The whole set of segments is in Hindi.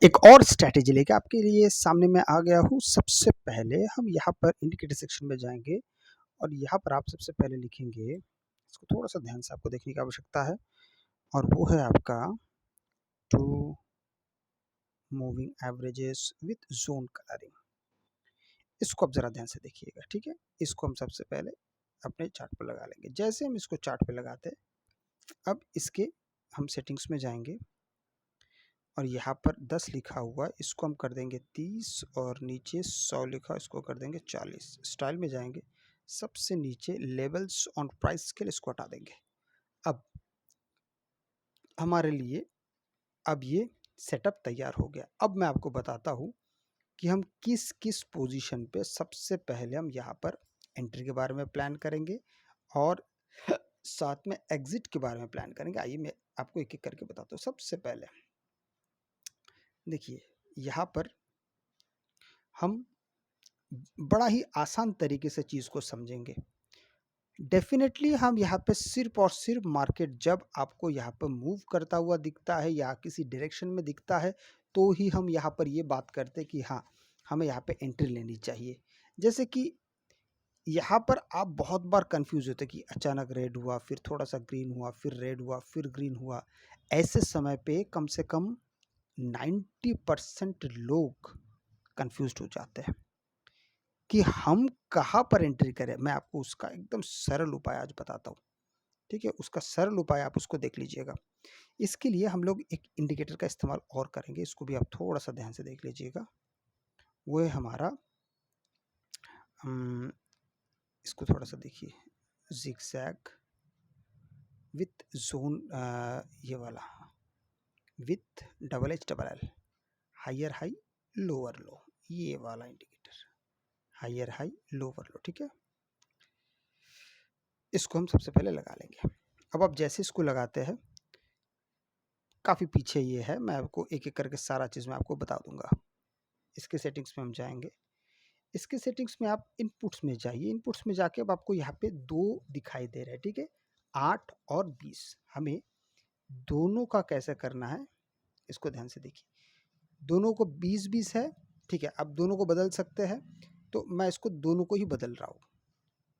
एक और स्ट्रैटेजी लेके आपके लिए सामने मैं आ गया हूँ। सबसे पहले हम यहाँ पर इंडिकेटर सेक्शन में जाएँगे और यहाँ पर आप सबसे पहले लिखेंगे, इसको थोड़ा-सा ध्यान से आपको देखने की आवश्यकता है और वो है आपका two moving averages with zone colouring. इसको आप ज़रा ध्यान से देखिएगा, ठीक है? इसको हम सबसे पहले अपने चार्ट पर लगा लेंगे। जैसे हम इसको चार्ट पे लगाते हैं, अब इसके हम सेटिंग्स में जाएँगे और यहाँ पर 10 लिखा हुआ है, इसको हम कर देंगे 30 और नीचे 100 लिखा, इसको कर देंगे 40। स्टाइल में जाएंगे, सबसे नीचे लेवल्स ऑन प्राइस स्केल, इसको हटा देंगे। अब हमारे लिए अब ये सेटअप तैयार हो गया। अब मैं आपको बताता हूँ कि हम किस किस पोजीशन पे सबसे पहले हम यहाँ पर एंट्री के बारे में प्लान करेंगे और साथ में एग्जिट के बारे में प्लान करेंगे। आइए मैं आपको एक एक करके बताता हूँ। सबसे पहले देखिए, यहाँ पर हम बड़ा ही आसान तरीके से चीज़ को समझेंगे। डेफिनेटली हम यहाँ पे सिर्फ और सिर्फ मार्केट जब आपको यहाँ पर मूव करता हुआ दिखता है या किसी डायरेक्शन में दिखता है, तो ही हम यहाँ पर ये बात करते हैं कि हाँ, हमें यहाँ पे एंट्री लेनी चाहिए। जैसे कि यहाँ पर आप बहुत बार कंफ्यूज होते हैं कि अचानक रेड हुआ, फिर थोड़ा सा ग्रीन हुआ, फिर रेड हुआ, फिर ग्रीन हुआ। ऐसे समय पे कम से कम 90% लोग कंफ्यूज हो जाते हैं कि हम कहाँ पर एंट्री करें। मैं आपको उसका एकदम सरल उपाय आज बताता हूँ, ठीक है? उसका सरल उपाय आप उसको देख लीजिएगा। इसके लिए हम लोग एक इंडिकेटर का इस्तेमाल और करेंगे, इसको भी आप थोड़ा-सा ध्यान से देख लीजिएगा। वो है हमारा इसको थोड़ा-सा देखिए, ज़िगज़ैग विथ ज़ोन, ये वाला with double H double L, higher high, lower low, ये वाला indicator, higher high, lower low, ठीक है? इसको हम सबसे पहले लगा लेंगे। अब आप जैसे इसको लगाते हैं, काफ़ी पीछे ये है, मैं आपको एक-एक करके सारा चीज़ मैं आपको बता दूँगा। इसके सेटिंग्स में हम जाएँगे। इसके सेटिंग्स में आप इनपुट्स में जाइए, इनपुट्स में जाके अब आपको यहाँ पे 2 दिखाई दे रहे हैं, ठीक है? 8 और 20, हमें दोनों का कैसे करना है, इसको ध्यान से देखिए। दोनों को 20-20 है, ठीक है? अब दोनों को बदल सकते हैं, तो मैं इसको दोनों को ही बदल रहा हूँ।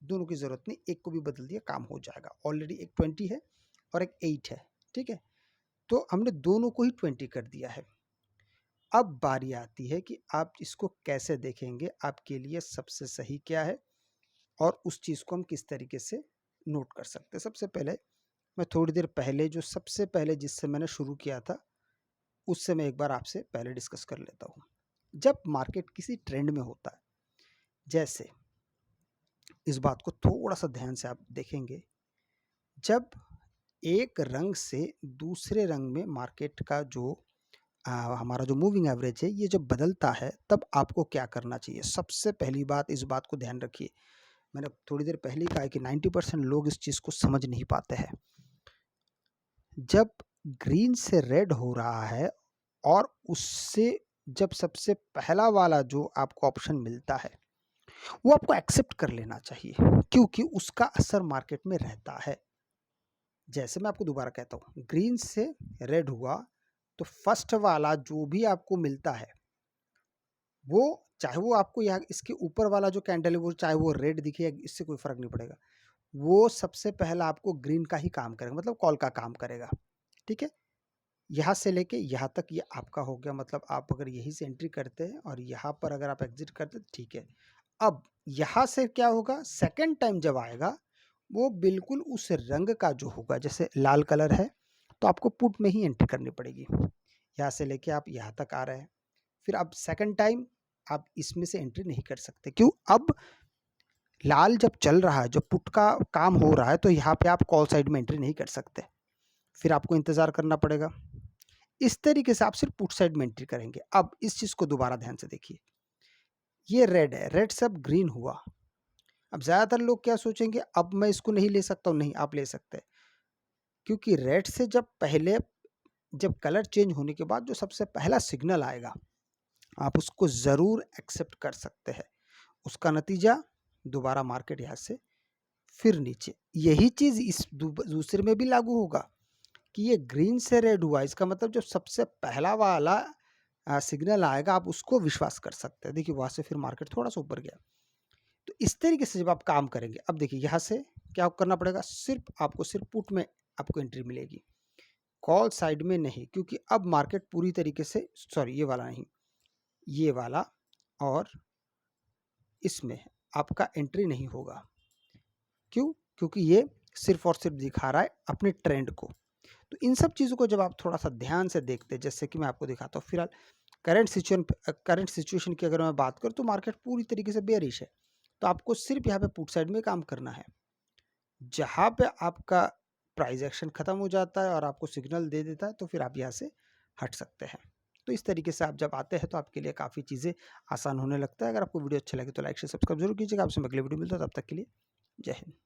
दोनों की ज़रूरत नहीं, एक को भी बदल दिया, काम हो जाएगा। ऑलरेडी एक 20 है और एक 8 है, ठीक है? तो हमने दोनों को ही 20 कर दिया है। अब बारी आती है कि आप इसको कैसे देखेंगे, आपके लिए सबसे सही क्या है और उस चीज़ को हम किस तरीके से नोट कर सकते हैं। सबसे पहले मैं थोड़ी देर पहले जो सबसे पहले जिससे मैंने शुरू किया था, उससे मैं एक बार आपसे पहले डिस्कस कर लेता हूँ। जब मार्केट किसी ट्रेंड में होता है, जैसे इस बात को थोड़ा-सा ध्यान से आप देखेंगे, जब एक रंग से दूसरे रंग में मार्केट का जो हमारा जो मूविंग एवरेज है, ये जब बदलता है, तब आपको क्या करना चाहिए? सबसे पहली बात, इस बात को ध्यान रखिए। मैंने थोड़ी देर पहले ही कहा है कि 90% लोग इस चीज़ को समझ नहीं पाते हैं। जब ग्रीन से रेड हो रहा है और उससे जब सबसे पहला वाला जो आपको ऑप्शन मिलता है, वो आपको एक्सेप्ट कर लेना चाहिए, क्योंकि उसका असर मार्केट में रहता है। जैसे मैं आपको दोबारा कहता हूँ, ग्रीन से रेड हुआ, तो फर्स्ट वाला जो भी आपको मिलता है, वो चाहे वो आपको यहाँ इसके ऊपर वाला जो कैंडल है, वो चाहे वो रेड दिखे, इससे कोई फ़र्क नहीं पड़ेगा। वो सबसे पहला आपको ग्रीन का ही काम करेगा, मतलब कॉल का काम करेगा, ठीक है? यहाँ से लेके यहाँ तक ये आपका हो गया, मतलब आप अगर यहीं से एंट्री करते हैं और यहाँ पर अगर आप एग्ज़िट करते हैं, ठीक है। अब यहाँ से क्या होगा, सेकंड टाइम जब आएगा, वो बिल्कुल उस रंग का जो होगा, जैसे लाल कलर है, तो आपको पुट में ही एंट्री करनी पड़ेगी। यहाँ से लेके आप यहाँ तक आ रहे हैं, फिर अब सेकंड टाइम आप इसमें से एंट्री नहीं कर सकते। क्यों? अब लाल जब चल रहा है, जब पुट का काम हो रहा है, तो यहाँ पे आप कॉल साइड में एंट्री नहीं कर सकते, फिर आपको इंतज़ार करना पड़ेगा। इस तरीके से आप सिर्फ पुट साइड में एंट्री करेंगे। अब इस चीज़ को दोबारा ध्यान से देखिए, ये रेड है, रेड से अब ग्रीन हुआ। अब ज़्यादातर लोग क्या सोचेंगे, अब मैं इसको नहीं ले सकता हूँ, नहीं, आप ले सकते हैं। क्योंकि रेड से जब कलर चेंज होने के बाद जो सबसे पहला सिग्नल आएगा, आप उसको ज़रूर एक्सेप्ट कर सकते हैं। उसका नतीजा दोबारा मार्केट यहाँ से फिर नीचे। यही चीज़ इस दूसरे में भी लागू होगा कि ये ग्रीन से रेड हुआ, इसका मतलब जो सबसे पहला वाला सिग्नल आएगा आप उसको विश्वास कर सकते हैं। देखिए वहाँ से फिर मार्केट थोड़ा-सा ऊपर गया। तो इस तरीके से जब आप काम करेंगे, अब देखिए यहाँ से क्या करना पड़ेगा, सिर्फ पुट में आपको एंट्री मिलेगी, कॉल साइड में नहीं, क्योंकि अब मार्केट पूरी तरीके से सॉरी ये वाला नहीं, ये वाला और इसमें आपका एंट्री नहीं होगा। क्यों? क्योंकि ये सिर्फ और सिर्फ दिखा रहा है अपने ट्रेंड को। तो इन सब चीज़ों को जब आप थोड़ा-सा ध्यान से देखते हैं, जैसे कि मैं आपको दिखाता हूँ फिलहाल करंट सिचुएशन की अगर मैं बात करूँ तो मार्केट पूरी तरीके से बेयरिश है। तो आपको सिर्फ यहाँ पे पुट साइड में काम करना है। जहाँ पे आपका प्राइस एक्शन खत्म हो जाता है और आपको सिग्नल दे देता है, तो फिर आप यहाँ से हट सकते हैं। तो इस तरीके से आप जब आते हैं तो आपके लिए काफ़ी चीज़ें आसान होने लगता है। अगर आपको वीडियो अच्छा लगे तो लाइक शेयर सब्सक्राइब जरूर कीजिएगा। आपसे मैं अगले वीडियो मिलता है, तब तक के लिए जय हिंद।